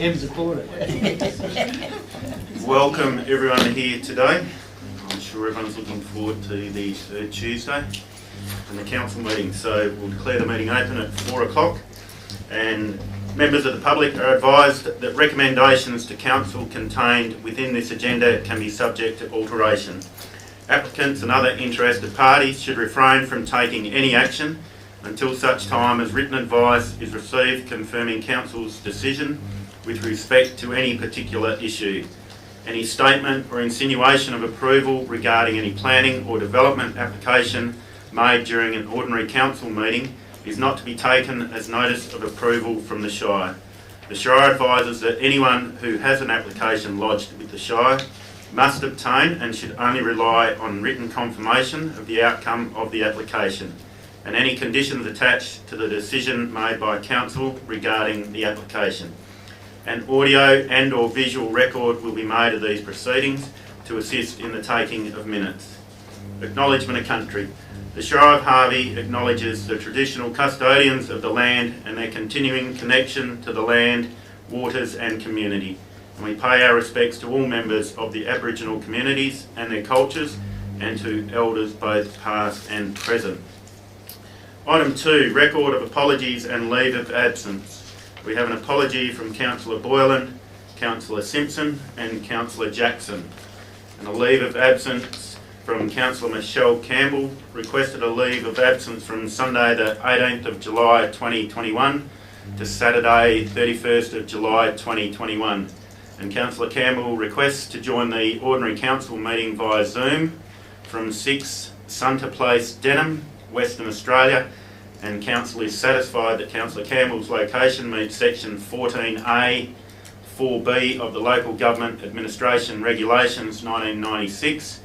Tim's applauded. Welcome everyone here today. I'm sure everyone's looking forward to the third Tuesday and the council meeting. So we'll declare the meeting open at 4 o'clock, and members of the public are advised that recommendations to council contained within this agenda can be subject to alteration. Applicants and other interested parties should refrain from taking any action until such time as written advice is received confirming council's decision with respect to any particular issue. Any statement or insinuation of approval regarding any planning or development application made during an ordinary council meeting is not to be taken as notice of approval from the Shire. The Shire advises that anyone who has an application lodged with the Shire must obtain and should only rely on written confirmation of the outcome of the application and any conditions attached to the decision made by council regarding the application. An audio and or visual record will be made of these proceedings to assist in the taking of minutes. Acknowledgement of Country. The Shire of Harvey acknowledges the traditional custodians of the land and their continuing connection to the land, waters and community. And we pay our respects to all members of the Aboriginal communities and their cultures, and to elders both past and present. Item 2, record of apologies and leave of absence. We have an apology from Councillor Boylan, Councillor Simpson and Councillor Jackson, and a leave of absence from Councillor Michelle Campbell, requested a leave of absence from Sunday the 18th of July 2021 to Saturday 31st of July 2021. And Councillor Campbell requests to join the ordinary council meeting via Zoom from 6 Sunter Place, Denham, Western Australia, and council is satisfied that Councillor Campbell's location meets section 14A 4B of the Local Government Administration Regulations 1996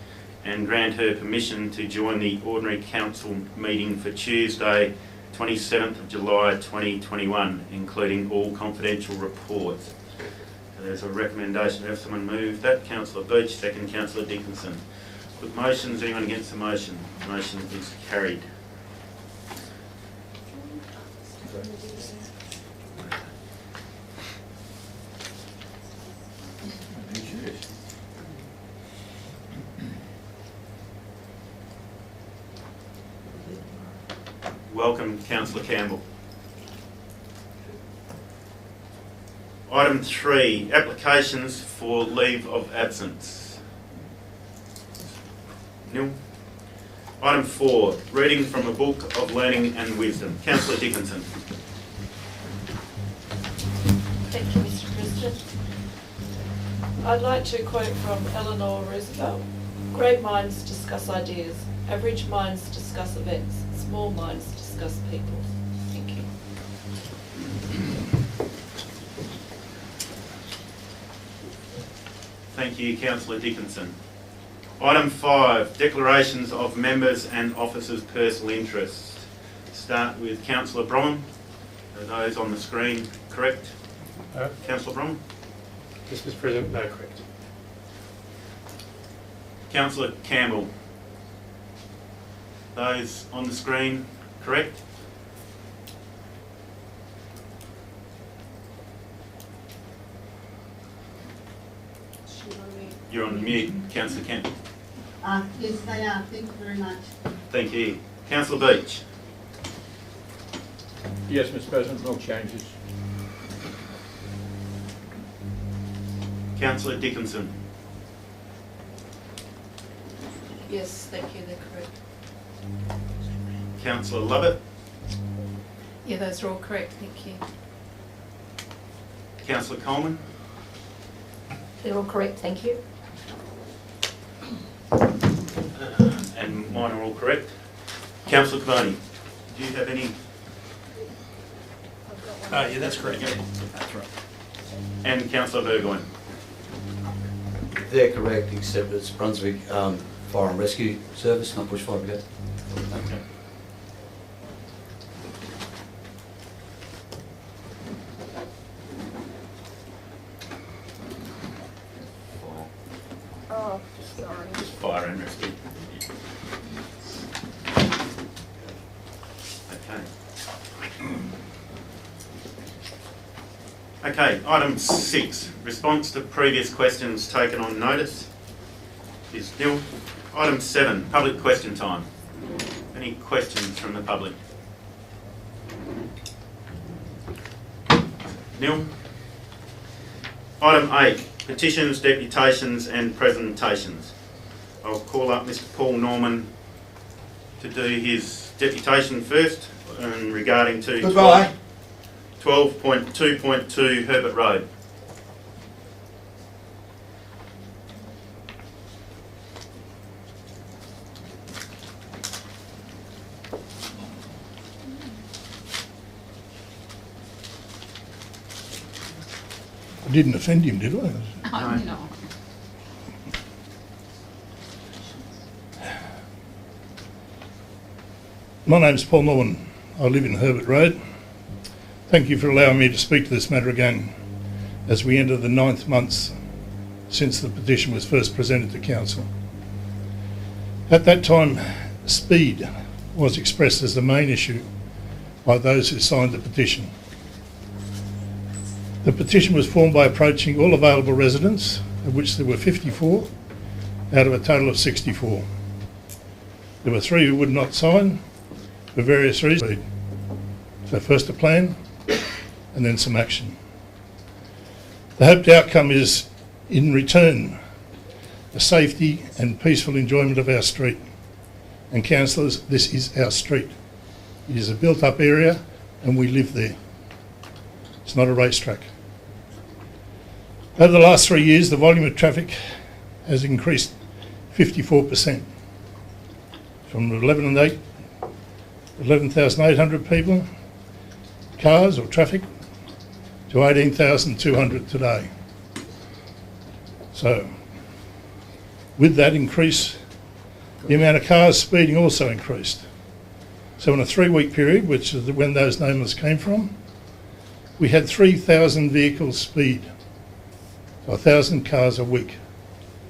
and grant her permission to join the ordinary council meeting for Tuesday 27th of July 2021, including all confidential reports. There's a recommendation to have someone move that. Councillor Beach, second Councillor Dickinson. Put motions, anyone against the motion? The motion is carried. Welcome, Councillor Campbell. Item 3, applications for leave of absence. Nil. Item 4, reading from a book of learning and wisdom. Councillor Dickinson. Thank you, Mr. President. I'd like to quote from Eleanor Roosevelt. Great minds discuss ideas, average minds discuss events, small minds discuss people. Thank you. Thank you, Councillor Dickinson. Item 5, declarations of members and officers' personal interest. Start with Councillor Bromham. Are those on the screen correct? Councillor Bromham? Yes, Mr. President, no, correct. Councillor Campbell. Those on the screen correct? You're on mute, Councillor Campbell. Yes, they are. Thank you very much. Thank you. Councillor Beach. Yes, Mr. President, no changes. Councillor Dickinson. Yes, thank you, they're correct. Councillor Lovett. Yeah, those are all correct, thank you. Councillor Coleman. They're all correct, thank you. And mine are all correct. Councillor Cavani, do you have any? Yeah, that's correct. That's right. And Councillor Burgoyne. They're correct, except it's Brunswick Fire and Rescue Service, not Bushfire Brigade. Okay. Oh, sorry. Just fire and rescue. Okay. Okay, item 6, response to previous questions taken on notice is nil. Item 7, public question time. Any questions from the public? Nil. Item 8, petitions, deputations and presentations. I'll call up Mr Paul Norman to do his deputation first regarding to Goodbye. 12.2.2 Herbert Road. I didn't offend him, did I? Oh, no. My name's Paul Norman. I live in Herbert Road. Thank you for allowing me to speak to this matter again as we enter the 9th month since the petition was first presented to Council. At that time, speed was expressed as the main issue by those who signed the petition. The petition was formed by approaching all available residents, of which there were 54 out of a total of 64. There were 3 who would not sign for various reasons. So first a plan and then some action. The hoped outcome is, in return, the safety and peaceful enjoyment of our street. And councillors, this is our street. It is a built-up area and we live there. It's not a racetrack. Over the last 3 years, the volume of traffic has increased 54%, from 11,800 people, cars or traffic, to 18,200 today. So, with that increase, the amount of cars speeding also increased. So in a 3-week period, which is when those numbers came from, we had 3,000 vehicles speed. So 1,000 cars a week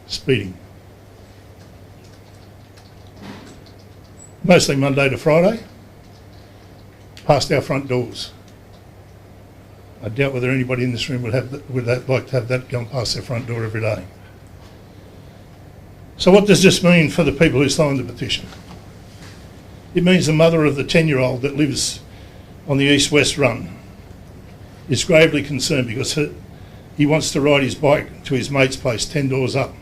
speeding. Mostly Monday to Friday, past our front doors. I doubt whether anybody in this room would like to have that going past their front door every day. So what does this mean for the people who signed the petition? It means the mother of the 10-year-old that lives on the east-west run is gravely concerned because he wants to ride his bike to his mate's place 10 doors up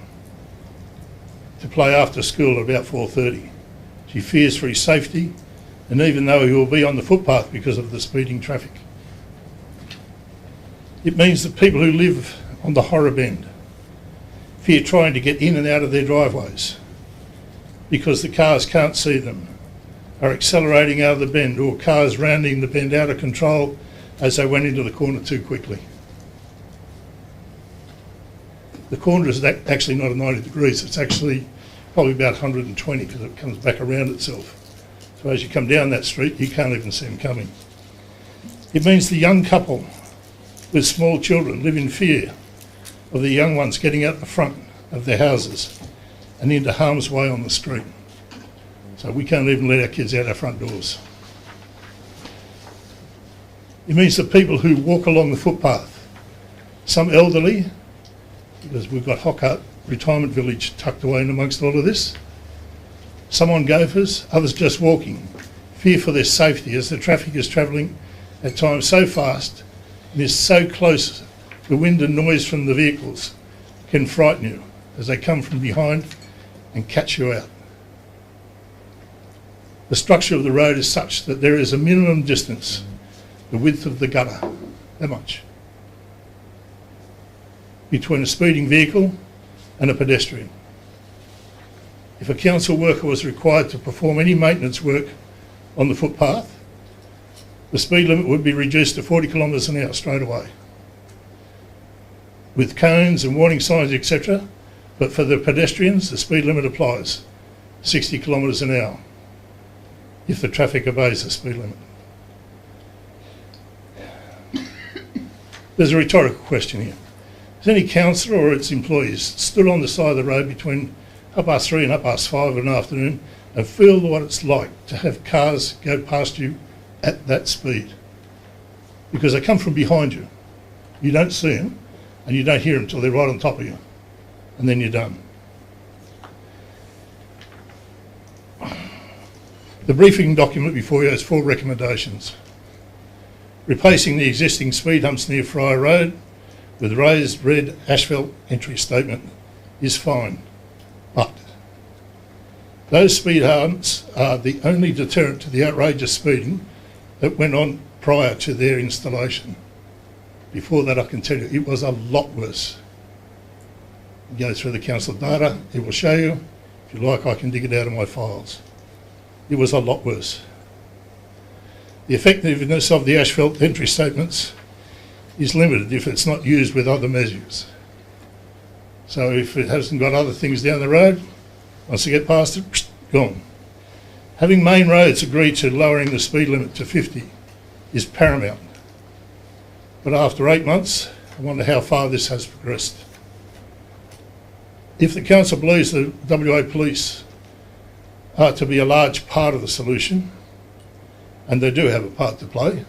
to play after school at about 4:30. She fears for his safety, and even though he will be on the footpath because of the speeding traffic. It means that people who live on the Horror Bend fear trying to get in and out of their driveways because the cars can't see them, are accelerating out of the bend, or cars rounding the bend out of control as they went into the corner too quickly. The corner is actually not at 90 degrees, it's actually probably about 120 because it comes back around itself. So as you come down that street, you can't even see them coming. It means the young couple with small children live in fear of the young ones getting out the front of their houses and into harm's way on the street. So we can't even let our kids out our front doors. It means the people who walk along the footpath, some elderly, because we've got Hockhart Retirement Village tucked away in amongst all of this, some on gophers, others just walking, fear for their safety as the traffic is travelling at times so fast and is so close, the wind and noise from the vehicles can frighten you as they come from behind and catch you out. The structure of the road is such that there is a minimum distance, the width of the gutter, that much, between a speeding vehicle and a pedestrian. If a council worker was required to perform any maintenance work on the footpath, the speed limit would be reduced to 40 kilometres an hour straight away, with cones and warning signs, etc. But for the pedestrians, the speed limit applies, 60 kilometres an hour, if the traffic obeys the speed limit. There's a rhetorical question here. Has any councillor or its employees stood on the side of the road between 3:30 and 5:30 in the afternoon and feel what it's like to have cars go past you at that speed? Because they come from behind you. You don't see them and you don't hear them till they're right on top of you, and then you're done. The briefing document before you has 4 recommendations. Replacing the existing speed humps near Fryer Road with raised red asphalt entry statement is fine, but those speed humps are the only deterrent to the outrageous speeding that went on prior to their installation. Before that, I can tell you, it was a lot worse. You go through the council data, it will show you. If you like, I can dig it out of my files. It was a lot worse. The effectiveness of the asphalt entry statements is limited if it's not used with other measures. So if it hasn't got other things down the road, once you get past it, gone. Having main roads agree to lowering the speed limit to 50 is paramount. But after 8 months, I wonder how far this has progressed. If the council believes the WA Police are to be a large part of the solution, and they do have a part to play,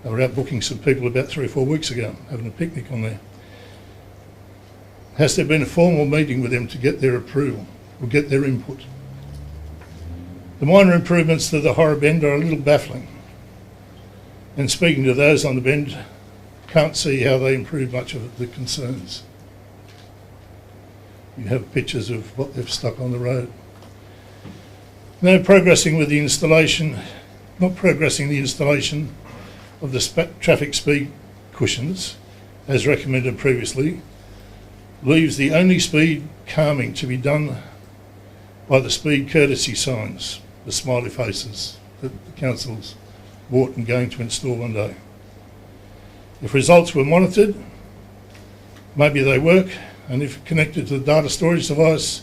they were out booking some people about 3 or 4 weeks ago, having a picnic on there. Has there been a formal meeting with them to get their approval or get their input? The minor improvements to the Horror Bend are a little baffling. And speaking to those on the bend, can't see how they improve much of the concerns. You have pictures of what they've stuck on the road. Not progressing the installation of the traffic speed cushions, as recommended previously, leaves the only speed calming to be done by the speed courtesy signs, the smiley faces that the council's bought and going to install one day. If results were monitored, maybe they work, and if connected to the data storage device,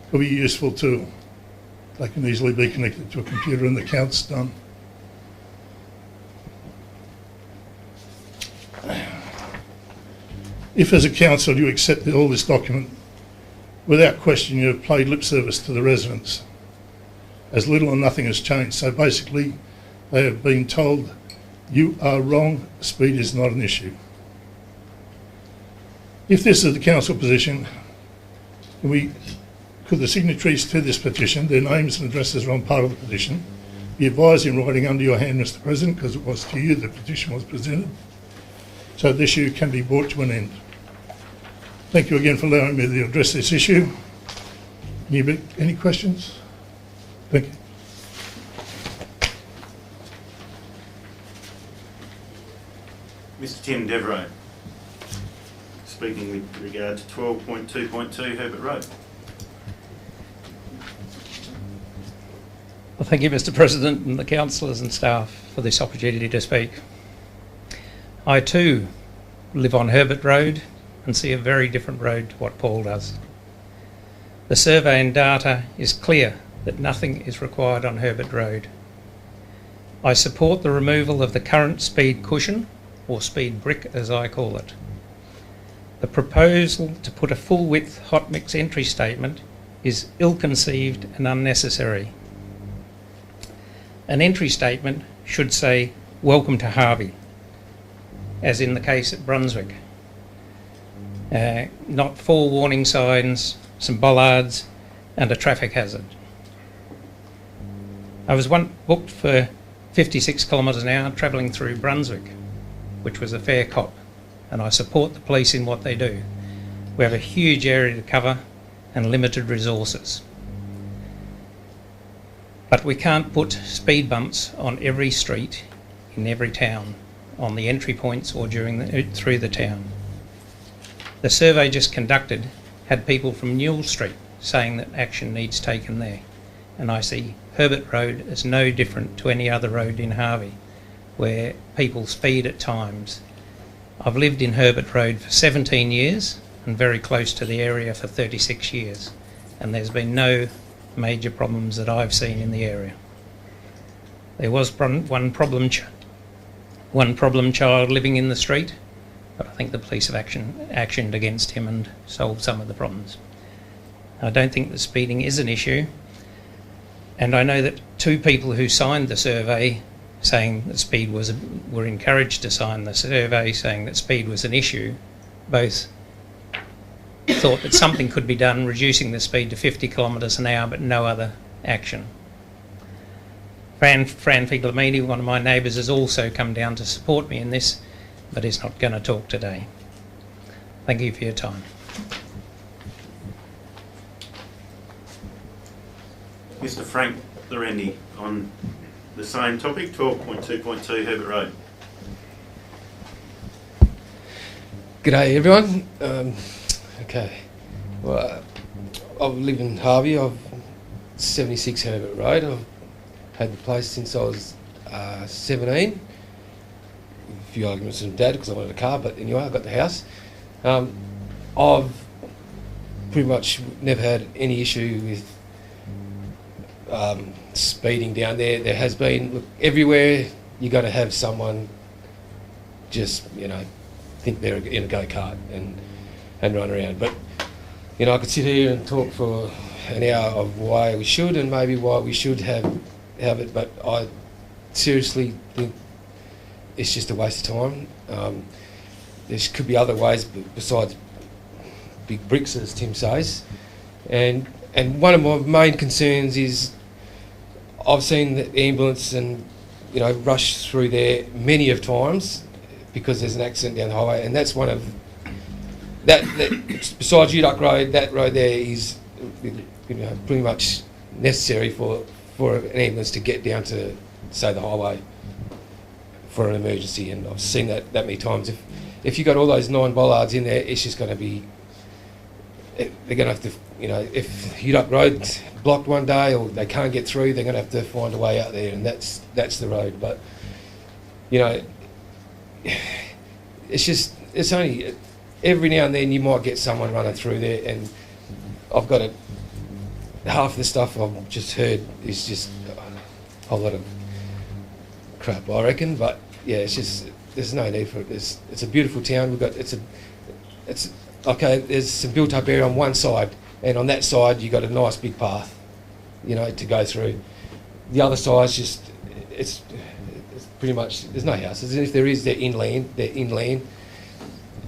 could be a useful tool. They can easily be connected to a computer and the count's done. If as a council you accept all this document, without question you have paid lip service to the residents, as little or nothing has changed. So basically they have been told, you are wrong, speed is not an issue. If this is the council position, could the signatories to this petition, their names and addresses are on part of the petition, be advised in writing under your hand, Mr. President, because it was to you the petition was presented, so the issue can be brought to an end. Thank you again for allowing me to address this issue. Any questions? Thank you. Mr. Tim Devereux, speaking with regard to 12.2.2 Herbert Road. Well, thank you, Mr. President, and the councillors and staff for this opportunity to speak. I too live on Herbert Road and see a very different road to what Paul does. The survey and data is clear that nothing is required on Herbert Road. I support the removal of the current speed cushion, or speed brick as I call it. The proposal to put a full width hot mix entry statement is ill-conceived and unnecessary. An entry statement should say, "Welcome to Harvey," as in the case at Brunswick. Not 4 warning signs, some bollards and a traffic hazard. I was once booked for 56 kilometres an hour travelling through Brunswick, which was a fair cop, and I support the police in what they do. We have a huge area to cover and limited resources. But we can't put speed bumps on every street in every town, on the entry points or through the town. The survey just conducted had people from Newell Street saying that action needs taken there, and I see Herbert Road as no different to any other road in Harvey, where people speed at times. I've lived in Herbert Road for 17 years and very close to the area for 36 years, and there's been no major problems that I've seen in the area. There was one problem child living in the street, but I think the police have actioned against him and solved some of the problems. I don't think that speeding is an issue, and I know that 2 people who signed the survey saying that speed was, were encouraged to sign the survey saying that speed was an issue, both thought that something could be done reducing the speed to 50 kilometres an hour, but no other action. Fran Figlamini, one of my neighbours, has also come down to support me in this, but is not going to talk today. Thank you for your time. Mr. Frank Lorendi on the same topic, 12.2.2 Herbert Road. G'day everyone. Okay, well, I live in Harvey. I've 76 Herbert Road. I've had the place since I was 17. A few arguments with Dad because I wanted a car, but anyway, I got the house. I've pretty much never had any issue with speeding down there. There has been, look, everywhere you're going to have someone just, you know, think they're in a go-kart and run around. But, you know, I could sit here and talk for an hour of why we should and maybe why we should have it, but I seriously think it's just a waste of time. There could be other ways besides big bricks, as Tim says. And one of my main concerns is I've seen the ambulance and, you know, rush through there many of times because there's an accident down the highway, and that's one of that besides Uduck Road, that road there is, you know, pretty much necessary for an ambulance to get down to, say, the highway for an emergency. And I've seen that many times. If you've got all those 9 bollards in there, it's just going to be, they're going to have to, you know, if Uduck Road's blocked one day or they can't get through, they're going to have to find a way out there, and that's the road. But, you know, it's only every now and then you might get someone running through there, and I've got half the stuff I've just heard is just a whole lot of crap, I reckon. But yeah, it's just, there's no need for it. It's a beautiful town. It's okay. There's some built-up area on one side, and on that side you got a nice big path, you know, to go through. The other side's just it's pretty much, there's no houses, and if there is, they're inland,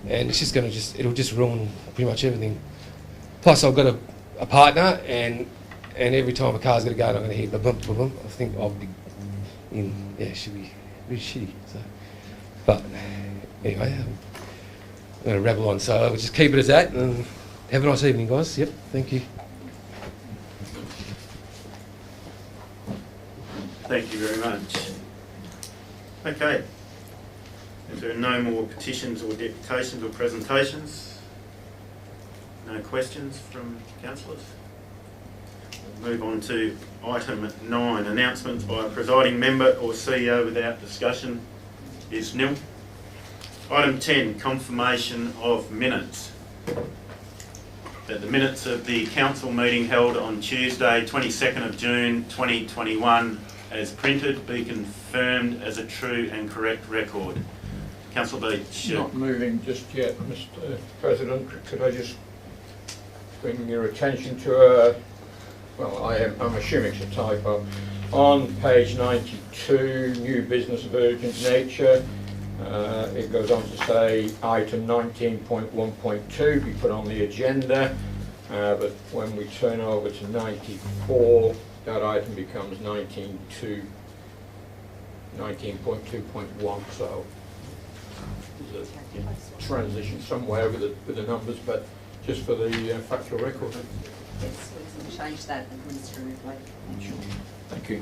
and it's just it'll just ruin pretty much everything. Plus, I've got a partner, and every time a car's going to go, and I'm going to hear ba bum ba bum, I think I'll be in. Yeah, it should be really shitty. So, but anyway, I'm going to rabble on. So I'll just keep it as that, and have a nice evening, guys. Yep, thank you. Thank you very much. Okay. If there are no more petitions or deputations or presentations, no questions from councillors, we'll move on to item 9. Announcements by a presiding member or CEO without discussion is nil. Item 10, confirmation of minutes. That the minutes of the council meeting held on Tuesday 22nd of June 2021 as printed be confirmed as a true and correct record. Councillor Beach. Not moving just yet, Mr. President. Could I just bring your attention to well, I'm assuming it's a typo. On page 92, new business of urgent nature, it goes on to say item 19.1.2 be put on the agenda, but when we turn over to 94, that item becomes 19.2.1, so there's a transition somewhere with the numbers, but just for the factual record. Yes, we can change that administratively. Sure. Thank you.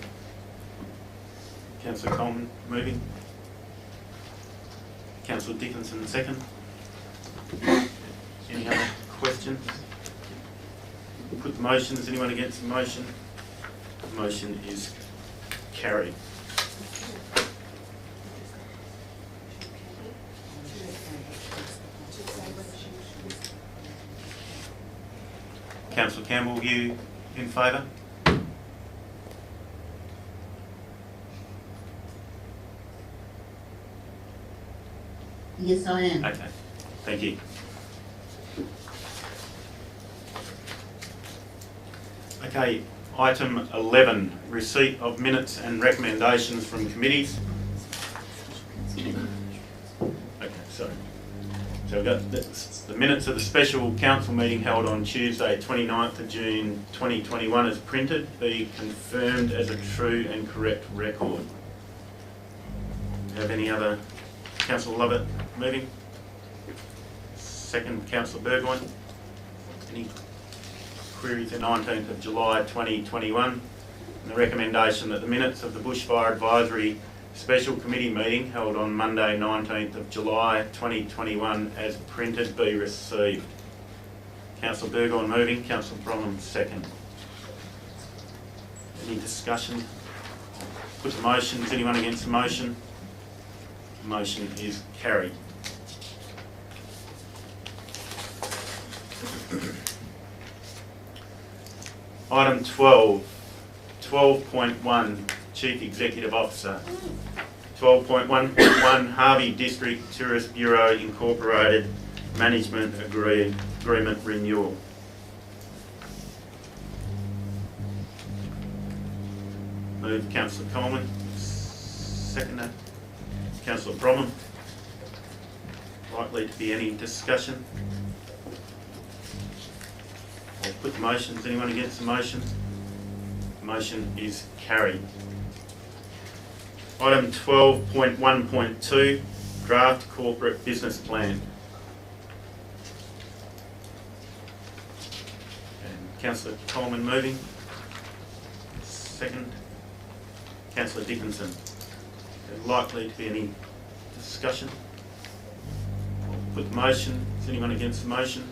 Councillor Coleman moving. Councillor Dickinson second. Any other questions? Put the motion. Is anyone against the motion? The motion is carried. Councillor Campbell, you in favour? Yes, I am. Okay, thank you. Okay, item 11, receipt of minutes and recommendations from committees. So we've got the minutes of the special council meeting held on Tuesday 29th of June 2021 as printed, be confirmed as a true and correct record. Have any other? Councillor Lovett moving. Second, Councillor Burgoyne. Any queries? The 19th of July 2021. And the recommendation that the minutes of the Bushfire Advisory Special Committee meeting held on Monday 19th of July 2021 as printed be received. Councillor Burgoyne moving, Councillor Bronham second. Any discussion? Put the motion. Is anyone against the motion? The motion is carried. Item 12, 12.1, Chief Executive Officer. 12.1.1, Harvey District Tourist Bureau Incorporated Management Agreement Renewal. Move Councillor Coleman. Seconder. Councillor Bromham. Likely to be any discussion? I'll put the motion. Is anyone against the motion? The motion is carried. Item 12.1.2, Draft Corporate Business Plan. And Councillor Coleman moving. Second. Councillor Dickinson. Is there likely to be any discussion? I'll put the motion. Is anyone against the motion?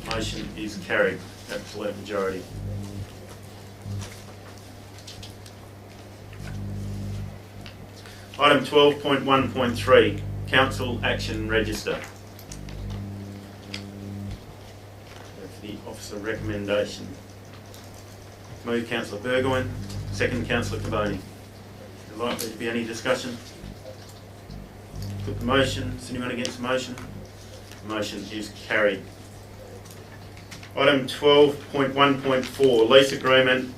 The motion is carried. Absolute majority. Item 12.1.3, Council Action Register. That's the officer recommendation. Move Councillor Burgoyne, second Councillor Cavoni. Is there likely to be any discussion? Put the motion. Is anyone against the motion? The motion is carried. Item 12.1.4, Lease Agreement,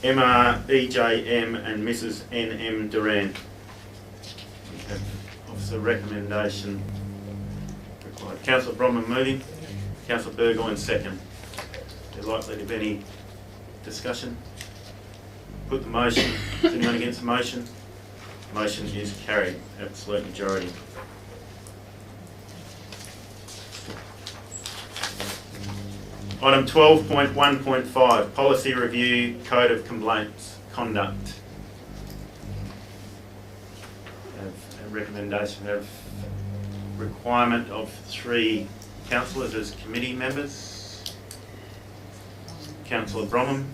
MREJM and Mrs. N.M. Durant. We have officer recommendation required. Councillor Bromham moving, Councillor Burgoyne second. Is there likely to be any discussion? Put the motion. Is anyone against the motion? The motion is carried. Absolute majority. Item 12.1.5, Policy Review, Code of Complaints, Conduct. Have a recommendation of requirement of 3 councillors as committee members. Councillor Bromham,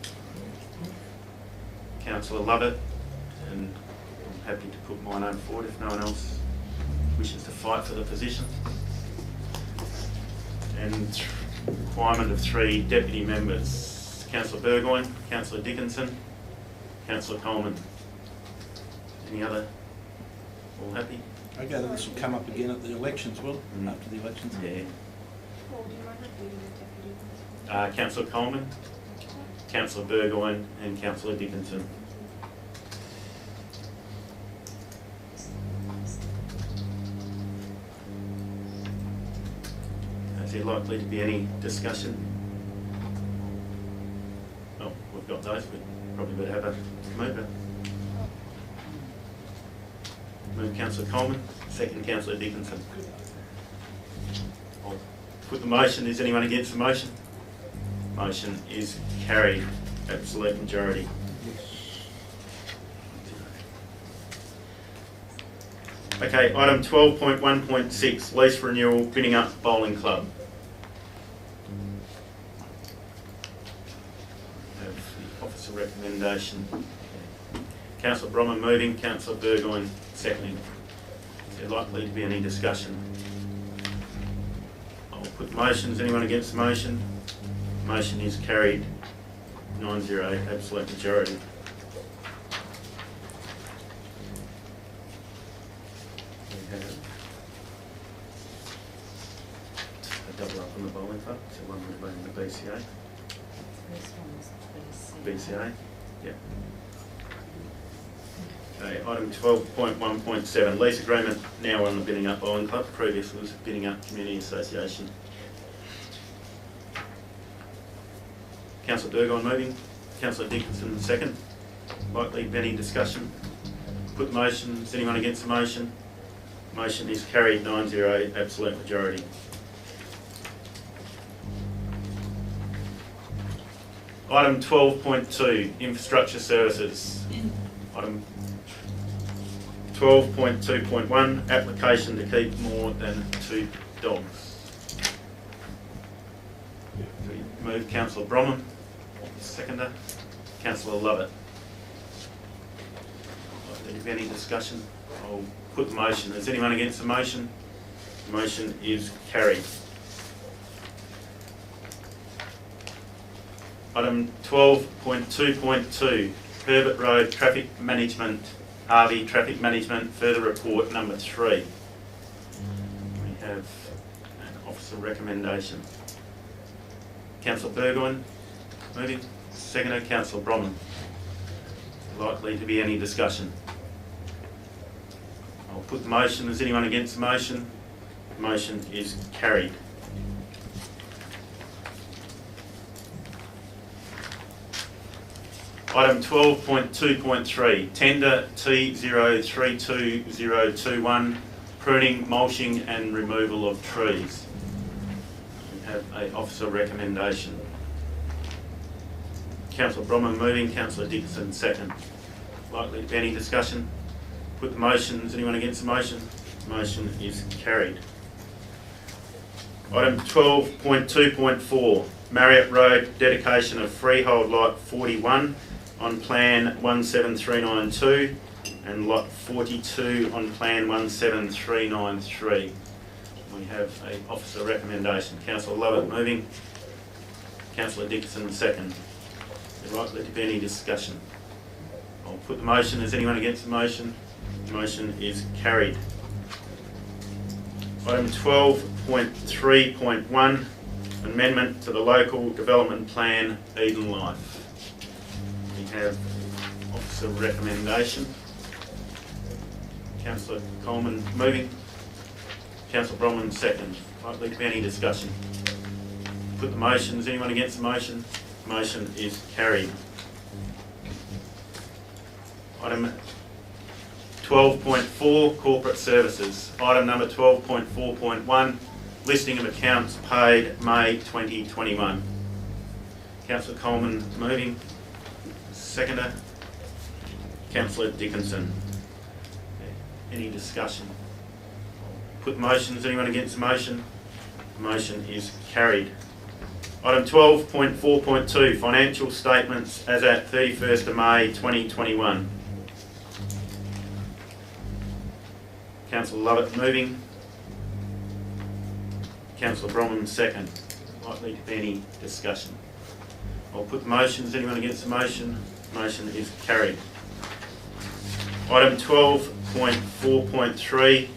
Councillor Lovett, and I'm happy to put my name forward if no one else wishes to fight for the position. And requirement of 3 deputy members. Councillor Burgoyne, Councillor Dickinson, Councillor Coleman. Any other? All happy? I gather this will come up again at the elections, will it? After the elections? Yeah. Councillor Coleman, Councillor Burgoyne and Councillor Dickinson. Is there likely to be any discussion? Oh, we've got those. We probably better have a mover. Move Councillor Coleman, second Councillor Dickinson. I'll put the motion. Is anyone against the motion? Motion is carried. Absolute majority. Okay, item 12.1.6, lease renewal, Binning Up Bowling Club. Have the officer recommendation. Councillor Bromham moving, Councillor Burgoyne seconding. Is there likely to be any discussion? I'll put the motion. Is anyone against the motion? Motion is carried. 9-0, absolute majority. We have a double up on the bowling club, so one would have been the BCA. This one's BCA. BCA, yeah. Okay, item 12.1.7, lease agreement, now on the Bidding Up Island Club, previous was Bidding Up Community Association. Councillor Burgoyne moving, Councillor Dickinson second. Likely be any discussion? Put the motion, is anyone against the motion? Motion is carried 9-0, absolute majority. Item 12.2, infrastructure services. Item 12.2.1, application to keep more than 2 dogs. Move Councillor Bromham, seconder. Councillor Lovett. Is there any discussion? I'll put the motion. Is anyone against the motion? The motion is carried. Item 12.2.2, Herbert Road Traffic Management, Harvey Traffic Management, further report number 3. We have an officer recommendation. Councillor Burgoyne, moving. Seconder, Councillor Bromham. Likely to be any discussion? I'll put the motion. Is anyone against the motion? The motion is carried. Item 12.2.3, tender T032021, pruning, mulching and removal of trees. We have an officer recommendation. Councillor Bromham moving, Councillor Dickinson second. Likely to be any discussion? Put the motion. Is anyone against the motion? The motion is carried. Item 12.2.4, Marriott Road, dedication of freehold lot 41 on plan 17392 and lot 42 on plan 17393. We have an officer recommendation. Councillor Lovett moving, Councillor Dickinson second. Is there likely to be any discussion? I'll put the motion. Is anyone against the motion? The motion is carried. Item 12.3.1, amendment to the local development plan, Eden Life. We have officer recommendation. Councillor Coleman moving, Councillor Bromham second. Likely to be any discussion? Put the motion. Is anyone against the motion? The motion is carried. Item 12.4, corporate services. Item number 12.4.1, listing of accounts paid May 2021. Councillor Coleman moving. Seconder, Councillor Dickinson. Any discussion? Put the motion. Is anyone against the motion? The motion is carried. Item 12.4.2, financial statements as at 31st of May 2021. Councillor Lovett moving. Councillor Bromham second. Likely to be any discussion? I'll put the motion. Is anyone against the motion? The motion is carried. Item 12.4.3,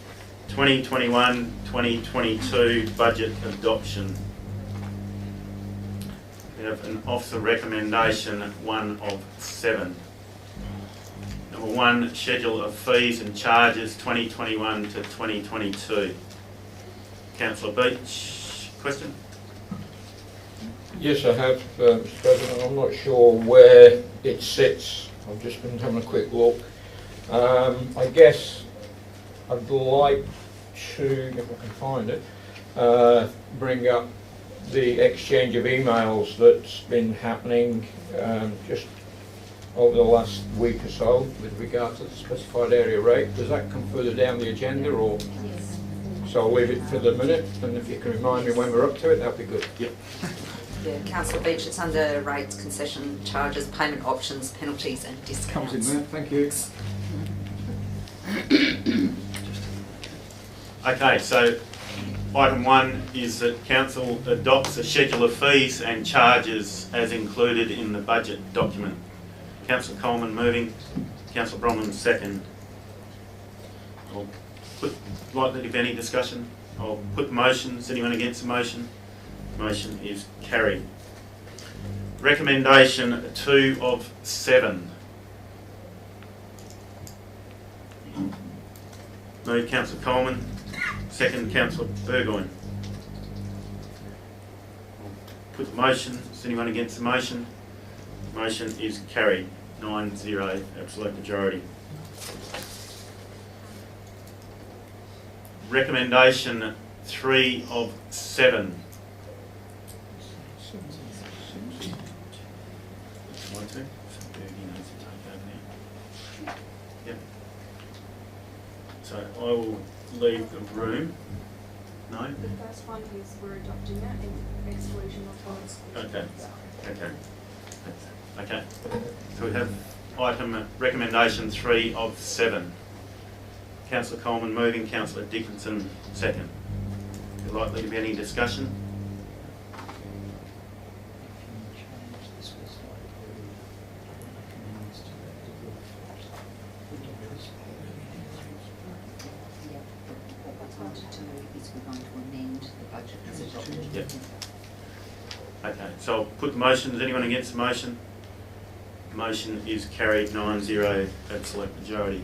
2021-2022 budget adoption. We have an officer recommendation, 1 of 7. Number 1, schedule of fees and charges 2021 to 2022. Councillor Beach, question? Yes, I have, Mr. President. I'm not sure where it sits. I've just been having a quick look. I guess I'd like to, if I can find it, bring up the exchange of emails that's been happening just over the last week or so with regard to the specified area rate. Does that come further down the agenda, or? Yes. So I'll leave it for the minute, and if you can remind me when we're up to it, that'd be good. Yep. Yeah, Councillor Beach, it's under rates, concession charges, payment options, penalties and discounts. Comes in there, thank you. Okay, so item 1 is that Council adopts a schedule of fees and charges as included in the budget document. Councillor Coleman moving, Councillor Bromham second. Likely to be any discussion? I'll put the motion. Is anyone against the motion? The motion is carried. Recommendation 2 of 7. Moved Councillor Coleman, second Councillor Burgoyne. Put the motion. Is anyone against the motion? Motion is carried. 9-0, absolute majority. Recommendation 3 of 7. Yep. So I will leave the room. No? The first one is we're adopting it in exclusion of bonds. Okay. Okay. Okay. So we have item recommendation 3 of 7. Councillor Coleman moving, Councillor Dickinson second. Is there likely to be any discussion? What's wanted to move is we're going to amend the budget as adopted. Yep. Okay, so I'll put the motion. Is anyone against the motion? Motion is carried 9-0, absolute majority.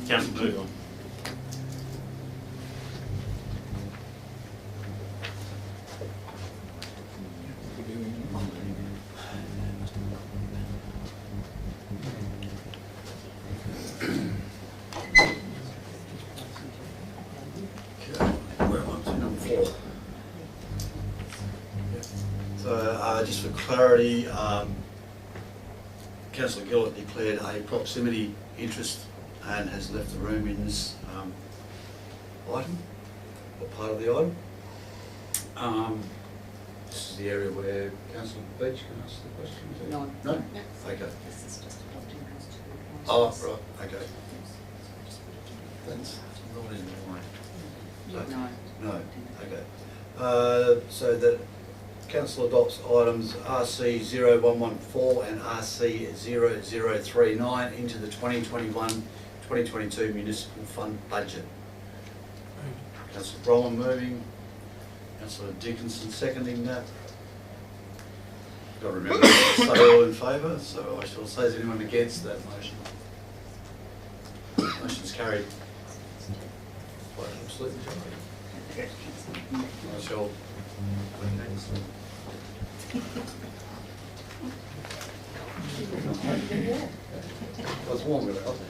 Councillor Burgoyne. So just for clarity, Councillor Gillett declared a proximity interest and has left the room in this item, or part of the item. This is the area where Councillor Beach can ask the question. Is it? No. No? Okay. This is just adopting those two. Oh, right, okay. That's not in the way. No. No, okay. So that Council adopts items RC 0114 and RC 0039 into the 2021-2022 municipal fund budget. Councillor Brolin moving, Councillor Dickinson seconding that. Got to remember to say all in favour, so I shall say, is anyone against that motion? Motion's carried by an absolute majority. I shall. I was warm with it, wasn't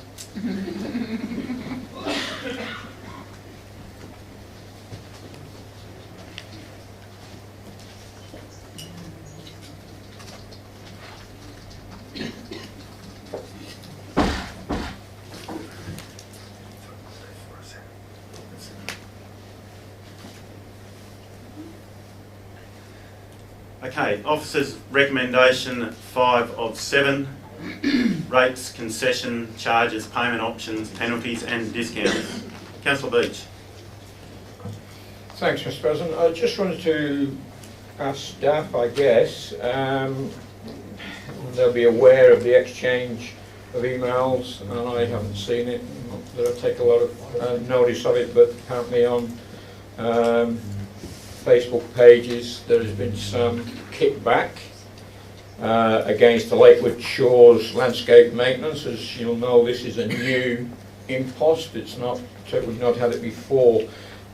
Okay, officers' recommendation 5 of 7. Rates, concession, charges, payment options, penalties and discounts. Councillor Beach. Thanks, Mr. President. I just wanted to ask staff, I guess, they'll be aware of the exchange of emails, and I haven't seen it. Not that I take a lot of notice of it, but apparently on Facebook pages there has been some kickback against the Lakewood Shores landscape maintenance. As you'll know, this is a new impost. We've not had it before,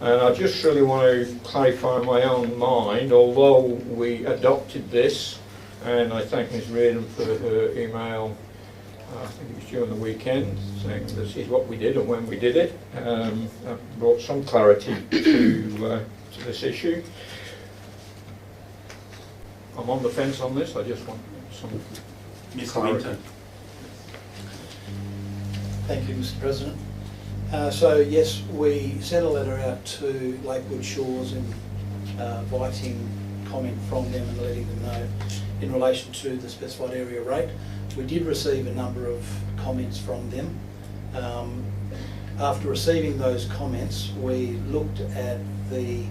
and I just really want to clarify my own mind. Although we adopted this, and I thank Ms Reardon for her email, I think it was during the weekend, saying this is what we did and when we did it. That brought some clarity to this issue. I'm on the fence on this. I just want some clarity. Thank you, Mr. President. So yes, we sent a letter out to Lakewood Shores inviting comment from them and letting them know in relation to the specified area rate. We did receive a number of comments from them. After receiving those comments, we looked at the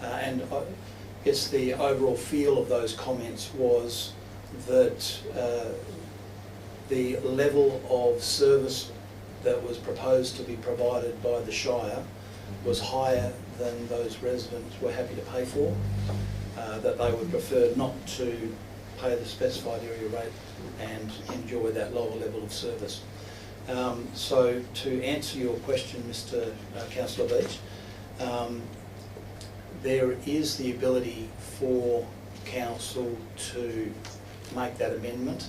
and I guess the overall feel of those comments was that the level of service that was proposed to be provided by the Shire was higher than those residents were happy to pay for, that they would prefer not to pay the specified area rate and enjoy that lower level of service. So to answer your question, Mr. Councillor Beach, there is the ability for council to make that amendment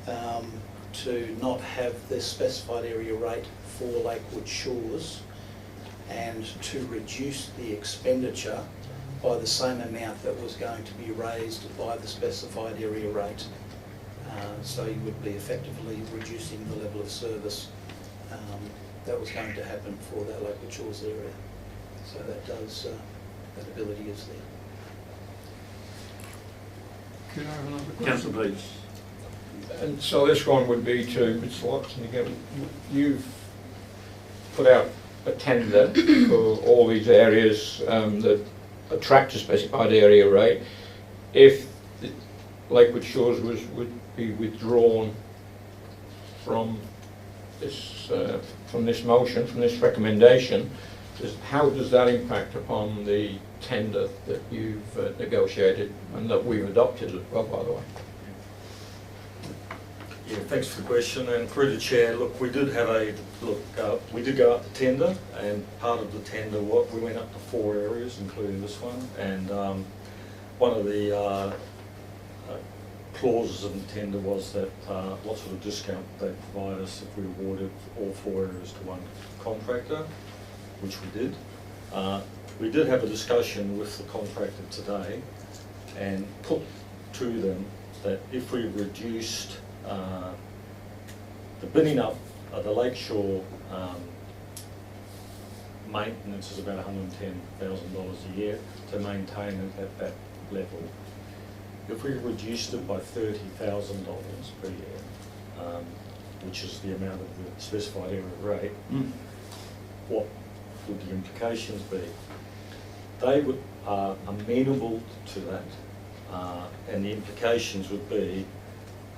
to not have the specified area rate for Lakewood Shores and to reduce the expenditure by the same amount that was going to be raised by the specified area rate. So you would be effectively reducing the level of service that was going to happen for that Lakewood Shores area. So that does, that ability is there. Could I have another question? Councillor Beach. And so this one would be to Mr. Watson again. You've put out a tender for all these areas that attract a specified area rate. If the Lakewood Shores would be withdrawn from this motion, from this recommendation, how does that impact upon the tender that you've negotiated and that we've adopted as well, by the way? Yeah, thanks for the question. And through the chair, look, we did have a look. We did go up to tender, and part of the tender, we went up to 4 areas, including this one. And one of the clauses in the tender was that what sort of discount they'd provide us if we awarded all 4 areas to one contractor, which we did. We did have a discussion with the contractor today and put to them that if we reduced the bidding up the lakeshore maintenance is about $110,000 a year to maintain it at that level. If we reduced it by $30,000 per year, which is the amount of the specified area rate, what would the implications be? They are amenable to that, and the implications would be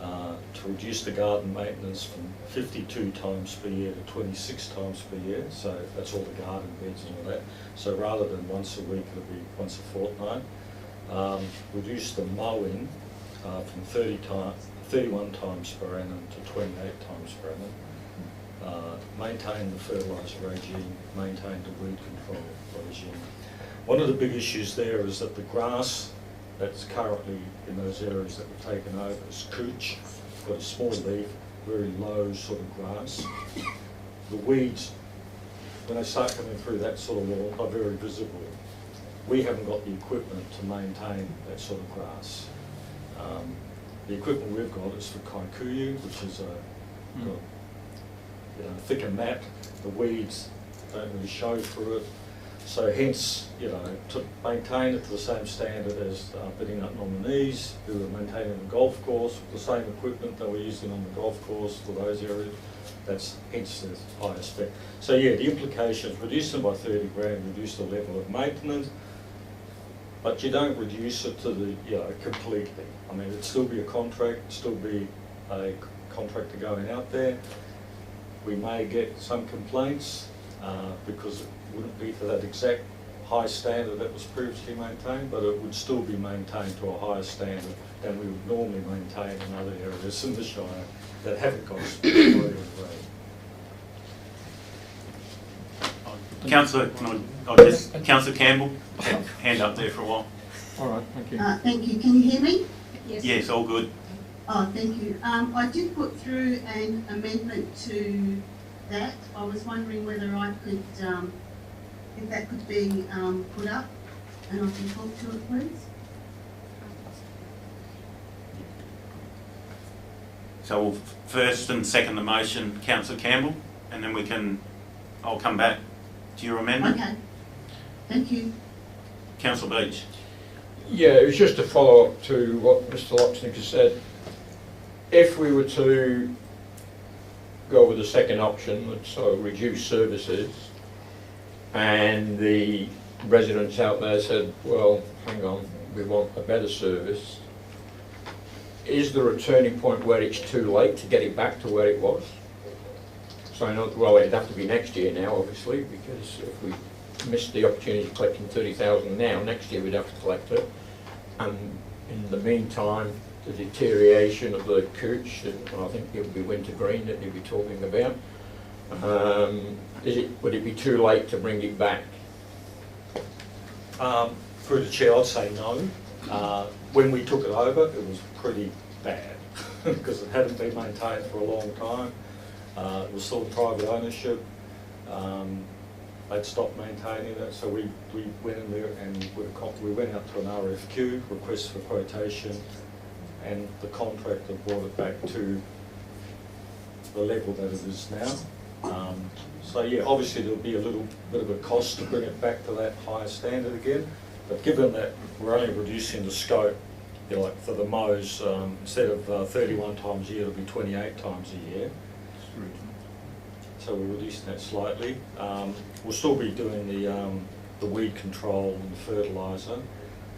to reduce the garden maintenance from 52 times per year to 26 times per year, so that's all the garden beds and all that. So rather than once a week, it'll be once a fortnight. Reduce the mowing from 31 times per annum to 28 times per annum. Maintain the fertiliser regime, maintain the weed control regime. One of the big issues there is that the grass that's currently in those areas that were taken over is couch, got a small leaf, very low sort of grass. The weeds, when they start coming through that sort of lawn, are very visible. We haven't got the equipment to maintain that sort of grass. The equipment we've got is for kikuyu, which is a thicker mat. The weeds don't really show through it. So hence, to maintain it to the same standard as bidding up nominees who are maintaining the golf course with the same equipment that we're using on the golf course for those areas, that's hence the higher spec. So yeah, the implications, reduce them by 30 grand, reduce the level of maintenance, but you don't reduce it to the, completely. I mean, it'd still be a contract, still be a contractor going out there. We may get some complaints because it wouldn't be to that exact high standard that was previously maintained, but it would still be maintained to a higher standard than we would normally maintain in other areas in the Shire that haven't got a specific area rate. Councillor, Councillor Campbell, hand up there for a while. All right, thank you. Thank you. Can you hear me? Yes, all good. Oh, thank you. I did put through an amendment to that. I was wondering whether I could, if that could be put up and I can talk to it, please. So we'll first and second the motion, Councillor Campbell, and then I'll come back to your amendment. Okay. Thank you. Councillor Beach. Yeah, it was just a follow-up to what Mr. Locksnick has said. If we were to go with the second option, so reduce services, and the residents out there said, well, hang on, we want a better service, is there a turning point where it's too late to get it back to where it was? So I know, well, it'd have to be next year now, obviously, because if we missed the opportunity of collecting 30,000 now, next year we'd have to collect it. And in the meantime, the deterioration of the couch, and I think it would be wintergreen that you'd be talking about. Would it be too late to bring it back? Through the chair, I'd say no. When we took it over, it was pretty bad because it hadn't been maintained for a long time. It was still private ownership. They'd stopped maintaining it, so we went in there and we went out to an RFQ, request for quotation, and the contractor brought it back to the level that it is now. So yeah, obviously there'll be a little bit of a cost to bring it back to that higher standard again, but given that we're only reducing the scope, you know, like for the mows, instead of 31 times a year, it'll be 28 times a year. So we're reducing that slightly. We'll still be doing the weed control and the fertiliser,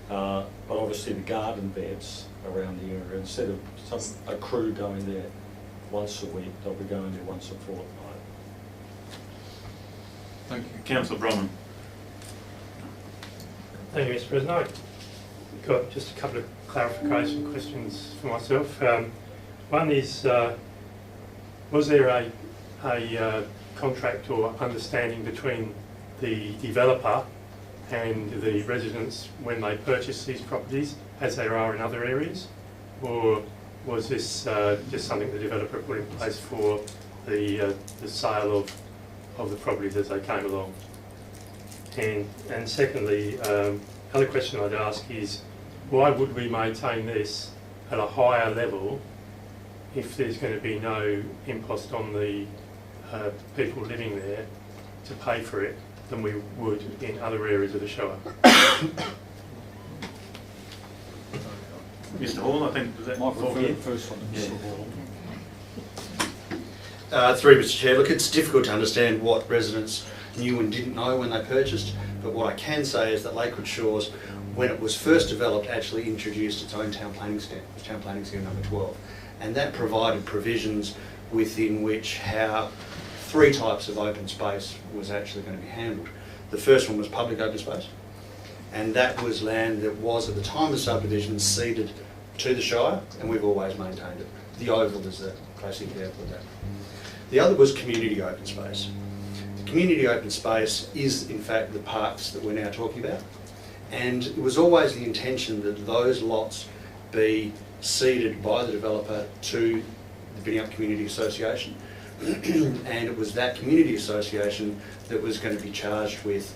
but obviously the garden beds around the area, instead of a crew going there once a week, they'll be going there once a fortnight. Thank you. Councillor Bromman. Thank you, Mr. President. I've got just a couple of clarification questions for myself. One is, was there a contract or understanding between the developer and the residents when they purchased these properties, as there are in other areas? Or was this just something the developer put in place for the sale of the properties as they came along? And secondly, other question I'd ask is, why would we maintain this at a higher level if there's going to be no impost on the people living there to pay for it than we would in other areas of the Shoah? Mr. Hall, I think, was that my first one? Mr. Hall. Through Mr. Chair, look, it's difficult to understand what residents knew and didn't know when they purchased, but what I can say is that Lakewood Shores, when it was first developed, actually introduced its own town planning scheme, town planning scheme number 12, and that provided provisions within which how 3 types of open space was actually going to be handled. The first one was public open space, and that was land that was at the time of subdivision ceded to the Shire, and we've always maintained it. The oval is the classic example of that. The other was community open space. The community open space is in fact the parks that we're now talking about, and it was always the intention that those lots be ceded by the developer to the Binyup Community Association, and it was that community association that was going to be charged with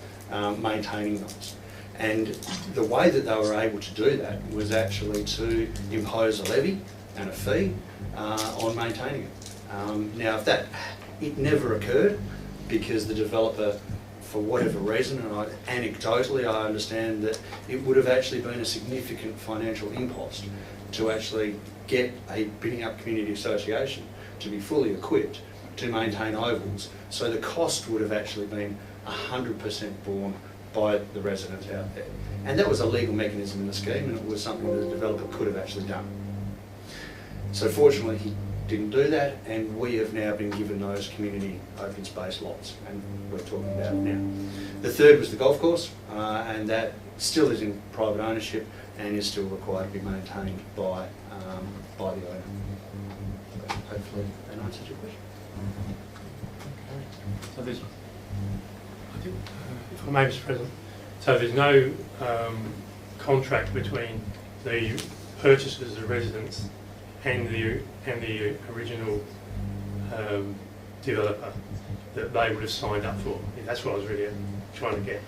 maintaining those. And the way that they were able to do that was actually to impose a levy and a fee on maintaining it. Now, if it never occurred because the developer, for whatever reason, and anecdotally I understand that it would have actually been a significant financial impost to actually get a Binyup Community Association to be fully equipped to maintain ovals. So the cost would have actually been 100% borne by the residents out there. And that was a legal mechanism in the scheme, and it was something that the developer could have actually done. So fortunately he didn't do that, and we have now been given those community open space lots, and we're talking about it now. The third was the golf course, and that still is in private ownership and is still required to be maintained by the owner. Hopefully that answers your question. So there's, I think, if I may, Mr. President, so there's no contract between the purchasers, the residents, and the original developer that they would have signed up for. That's what I was really trying to get.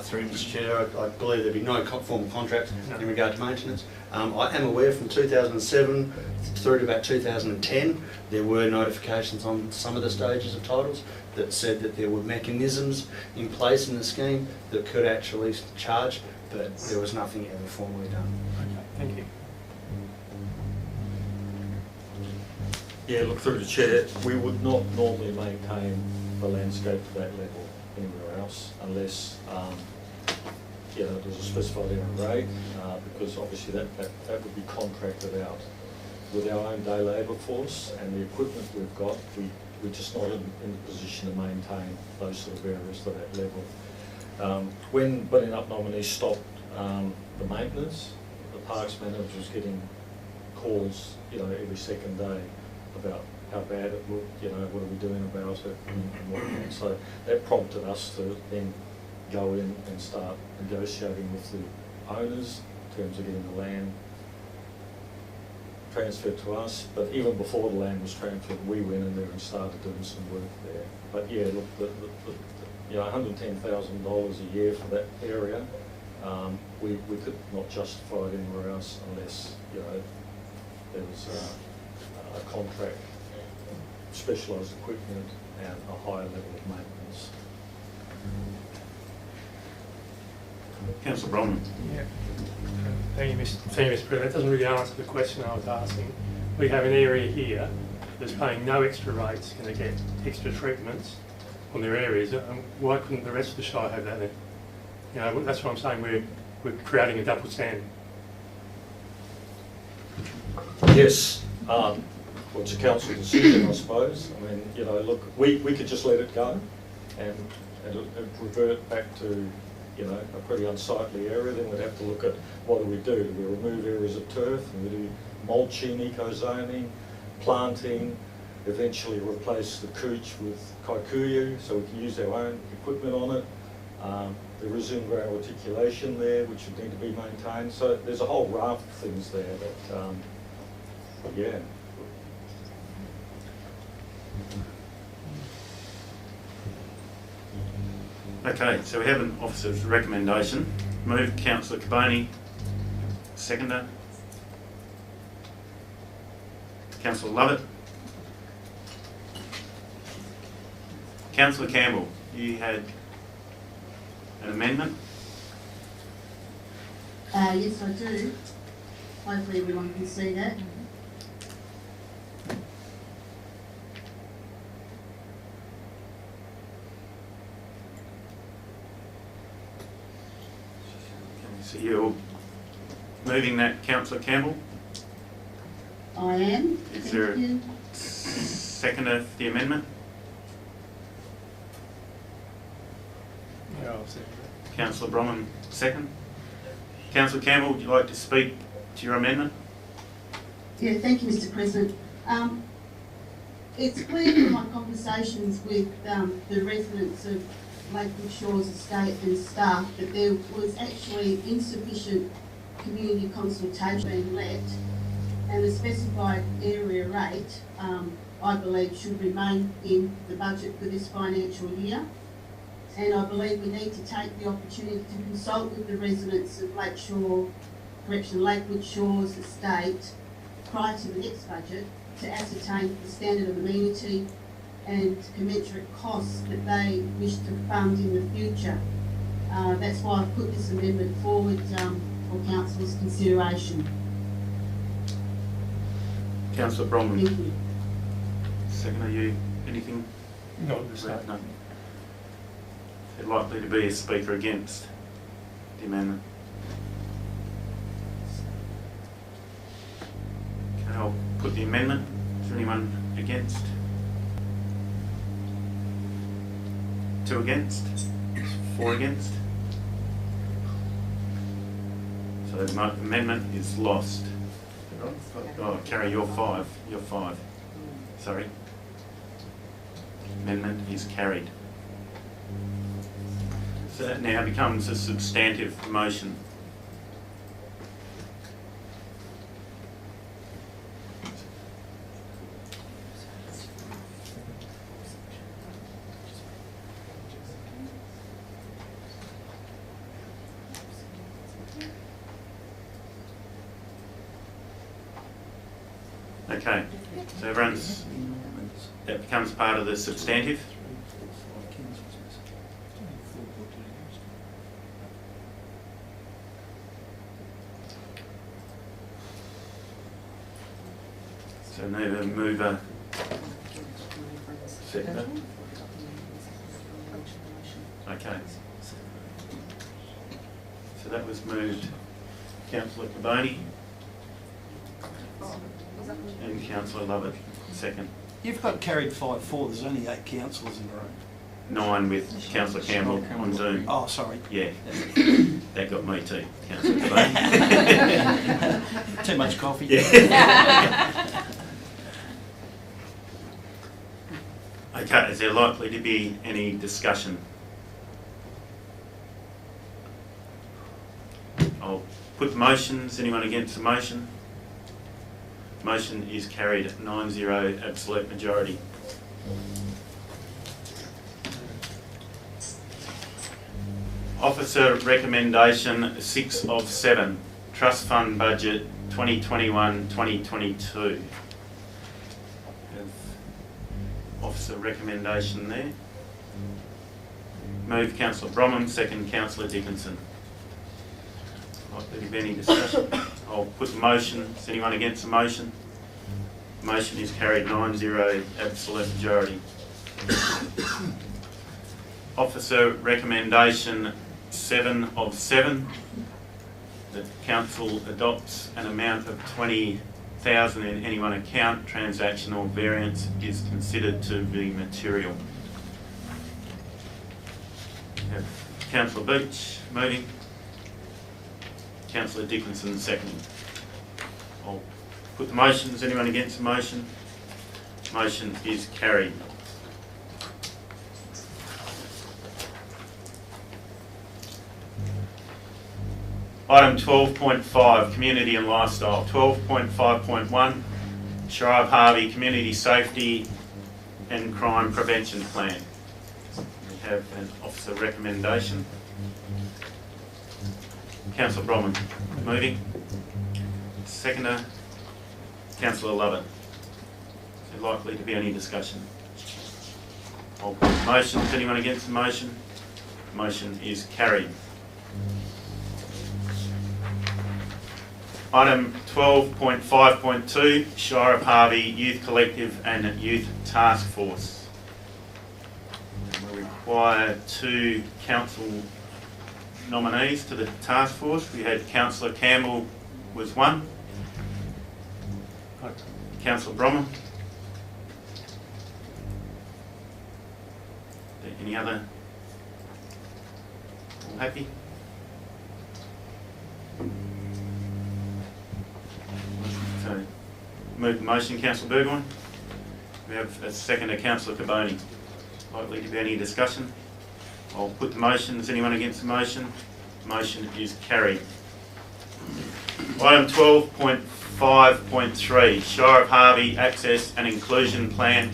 Through Mr. Chair, I believe there'd be no formal contract in regard to maintenance. I am aware from 2007 through to about 2010 there were notifications on some of the stages of titles that said that there were mechanisms in place in the scheme that could actually charge, but there was nothing ever formally done. Okay, thank you. Yeah, look, through the chair, we would not normally maintain the landscape to that level anywhere else unless there's a specified error rate, because obviously that would be contracted out with our own day labour force, and the equipment we've got, we're just not in the position to maintain those sort of areas to that level. When Binyup nominees stopped the maintenance, parks manager was getting calls, you know, every second day about how bad it looked, you know, what are we doing about it and whatnot. So that prompted us to then go in and start negotiating with the owners in terms of getting the land transferred to us. But even before the land was transferred, we went in there and started doing some work there. But yeah, look, you know, $110,000 a year for that area, we could not justify it anywhere else unless, you know, there was a contract, specialised equipment and a higher level of maintenance. Councillor Bronwyn. Yeah. Thank you, Mr. President. That doesn't really answer the question I was asking. We have an area here that's paying no extra rates, going to get extra treatments on their areas. Why couldn't the rest of the Shire have that then? You know, that's what I'm saying. We're creating a double standard. Yes, well, it's a council decision, I suppose. I mean, you know, look, we could just let it go and it revert back to, you know, a pretty unsightly area. Then we'd have to look at what do we do? Do we remove areas of turf? And we do mulching, eco-zoning, planting, eventually replace the cooch with kikuyu so we can use our own equipment on it. There is in-ground articulation there which would need to be maintained. So there's a whole raft of things there that, yeah. Okay, so we have an officer's recommendation. Move Councillor Caboni. Seconder. Councillor Lovett. Councillor Campbell, you had an amendment? Yes, I do. Hopefully everyone can see that. So you're moving that, Councillor Campbell? I am. Is there a seconder for the amendment? Yeah, I'll say Councillor Bronwyn, second. Councillor Campbell, would you like to speak to your amendment? Yeah, thank you, Mr. President. It's clear from my conversations with the residents of Lakewood Shores Estate and staff that there was actually insufficient community consultation being let, and the specified area rate, I believe, should remain in the budget for this financial year. And I believe we need to take the opportunity to consult with the residents of Lakewood Shores Estate prior to the next budget to ascertain the standard of amenity and commensurate costs that they wish to fund in the future. That's why I've put this amendment forward for Council's consideration. Councillor Bronwyn. Thank you. Second, are you anything? No, there's no. No. Is there likely to be a speaker against the amendment? Okay, I'll put the amendment. Is there anyone against? 2 against? 4 against? So the amendment is lost. Oh, Carrie, you're 5. You're 5. Sorry. Amendment is carried. So that now becomes a substantive motion. Okay, so everyone's, that becomes part of the substantive. So need a mover, seconder. Okay. So that was moved, Councillor Caboni and Councillor Lovett, second. You've got carried 5-4, there's only 8 councillors in the room. 9 with Councillor Campbell on Zoom. Oh, sorry. Yeah, that got me too, Councillor Devane. Too much coffee. Yeah. Okay, is there likely to be any discussion? I'll put the motions. Anyone against the motion? Motion is carried 9-0, absolute majority. Officer recommendation 6 of 7, Trust Fund Budget 2021-2022. Officer recommendation there. Move Councillor Bromham, second Councillor Dickinson. Likely to be any discussion? I'll put the motion. Is anyone against the motion? Motion is carried 9-0, absolute majority. Officer recommendation 7 of 7, that Council adopts an amount of 20,000 in any one account. Transactional variance is considered to be material. Have Councillor Beach moving. Councillor Dickinson seconding. I'll put the motion. Is anyone against the motion? Motion is carried. Item 12.5, Community and Lifestyle. 12.5.1, Shire of Harvey Community Safety and Crime Prevention Plan. We have an officer recommendation. Councillor Bromham moving. Seconder, Councillor Lovett. Is there likely to be any discussion? I'll put the motion. Is anyone against the motion? Motion is carried. Item 12.5.2, Shire of Harvey Youth Collective and Youth Task Force. We require 2 council nominees to the task force. We had Councillor Campbell was 1. Councillor Bromham. Any other? All happy? So, move the motion, Councillor Burgoyne. We have a second, Councillor Caboni. Likely to be any discussion? I'll put the motion. Is anyone against the motion? Motion is carried. Item 12.5.3, Shire of Harvey Access and Inclusion Plan,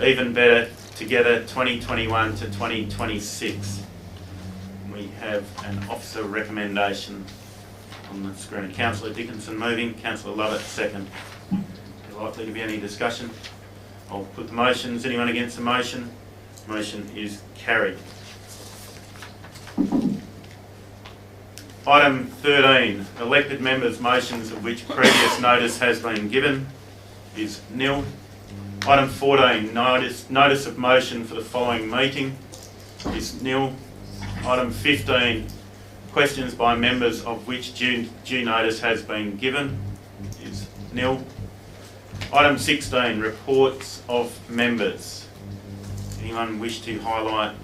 Even Better Together 2021 to 2026. We have an officer recommendation on the screen. Councillor Dickinson moving, Councillor Lovett second. Is there likely to be any discussion? I'll put the motion. Is anyone against the motion? Motion is carried. Item 13, elected members' motions of which previous notice has been given is nil. Item 14, notice of motion for the following meeting is nil. Item 15, questions by members of which due notice has been given is nil. Item 16, reports of members. Anyone wish to highlight?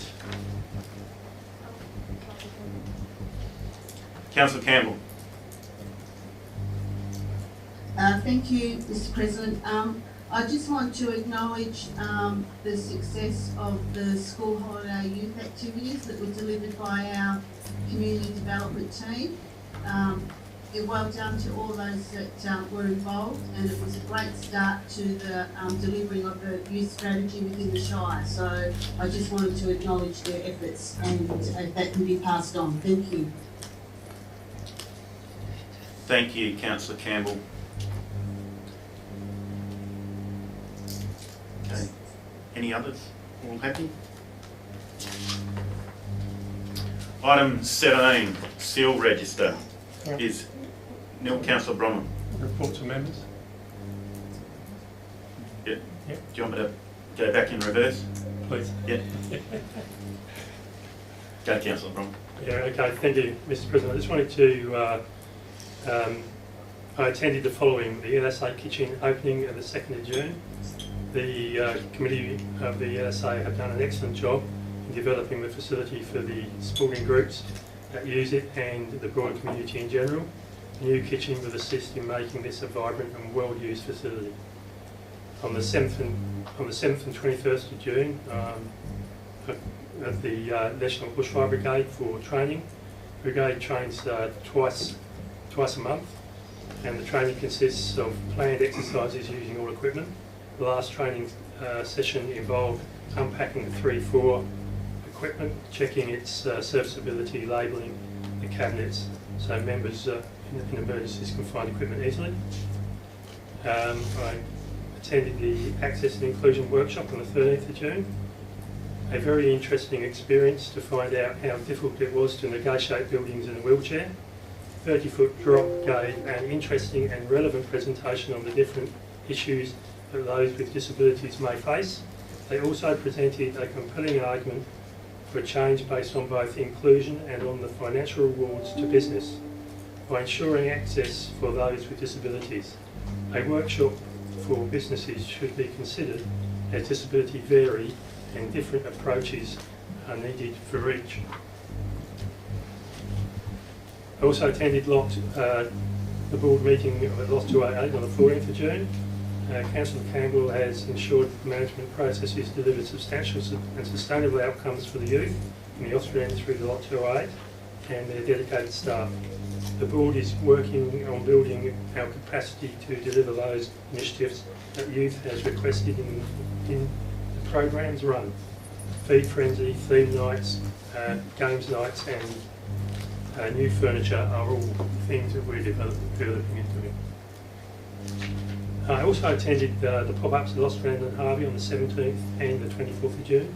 Councillor Campbell. Thank you, Mr. President. I just want to acknowledge the success of the school holiday youth activities that were delivered by our community development team. Well done to all those that were involved, and it was a great start to the delivering of the youth strategy within the Shire. So I just wanted to acknowledge their efforts, and that can be passed on. Thank you. Thank you, Councillor Campbell. Okay. Any others? All happy? Item 17, seal register, is nil. Councillor Bromham. Reports of members. Yep. Do you want me to go back in reverse? Please. Yep. Go, Councillor Bromham. Yeah, okay, thank you, Mr. President. I just wanted to, I attended the following, the LSA kitchen opening on the 2nd of June. The committee of the LSA have done an excellent job in developing the facility for the sporting groups that use it and the broader community in general. The new kitchen will assist in making this a vibrant and well-used facility. On the 7th and 21st of June, at the National Bushfire Brigade for training. Brigade trains twice a month, and the training consists of planned exercises using all equipment. The last training session involved unpacking the 3-4 equipment, checking its serviceability, labelling the cabinets so members in emergencies can find equipment easily. I attended the Access and Inclusion Workshop on the 13th of June. A very interesting experience to find out how difficult it was to negotiate buildings in a wheelchair. 30-foot drop gave an interesting and relevant presentation on the different issues that those with disabilities may face. They also presented a compelling argument for a change based on both inclusion and on the financial rewards to business by ensuring access for those with disabilities. A workshop for businesses should be considered as disability vary and different approaches are needed for each. I also attended the board meeting of Lot 288 on the 14th of June. Councillor Campbell has ensured the management processes delivered substantial and sustainable outcomes for the youth in the Austrian through the Lot 208 and their dedicated staff. The board is working on building our capacity to deliver those initiatives that youth has requested in the programs run. Feed Frenzy, theme nights, games nights and new furniture are all things that we're developing and doing. I also attended the pop-ups at Australian and Harvey on the 17th and the 24th of June,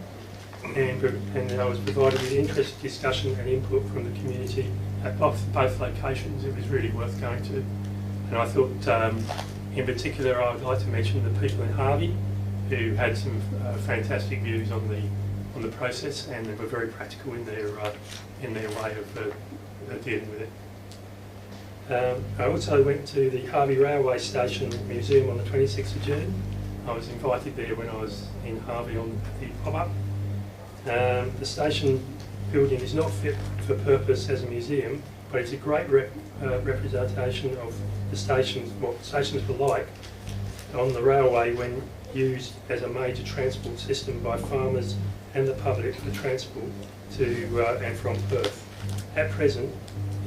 and I was provided with interesting discussion and input from the community at both locations. It was really worth going to, and I thought in particular I would like to mention the people in Harvey who had some fantastic views on the process, and they were very practical in their way of dealing with it. I also went to the Harvey Railway Station Museum on the 26th of June. I was invited there when I was in Harvey on the pop-up. The station building is not fit for purpose as a museum, but it's a great representation of the stations, what stations were like on the railway when used as a major transport system by farmers and the public for transport to and from Perth. At present,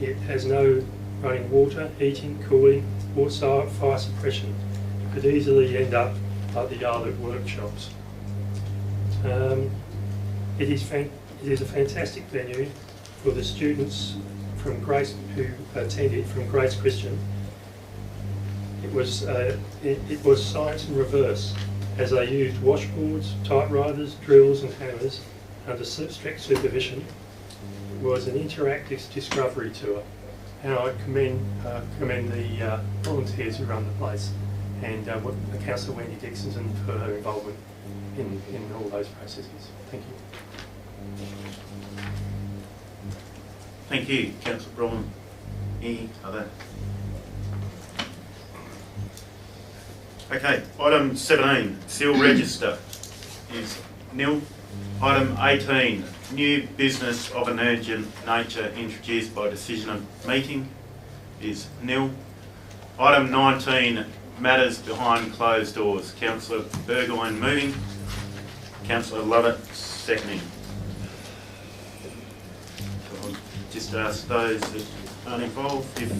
it has no running water, heating, cooling, or fire suppression. It could easily end up like the other workshops. It is a fantastic venue for the students from Grace who attended from Grace Christian. It was science in reverse, as they used washboards, typewriters, drills and hammers under strict supervision. It was an interactive discovery tour, and I commend the volunteers who run the place and Councillor Wendy Dixon for her involvement in all those processes. Thank you. Thank you, Councillor Braun. Any other? Okay, item 17, seal register is nil. Item 18, new business of an urgent nature introduced by decision of meeting is nil. Item 19, matters behind closed doors. Councillor Burgoyne moving, Councillor Lovett seconding. So I'll just ask those that aren't involved if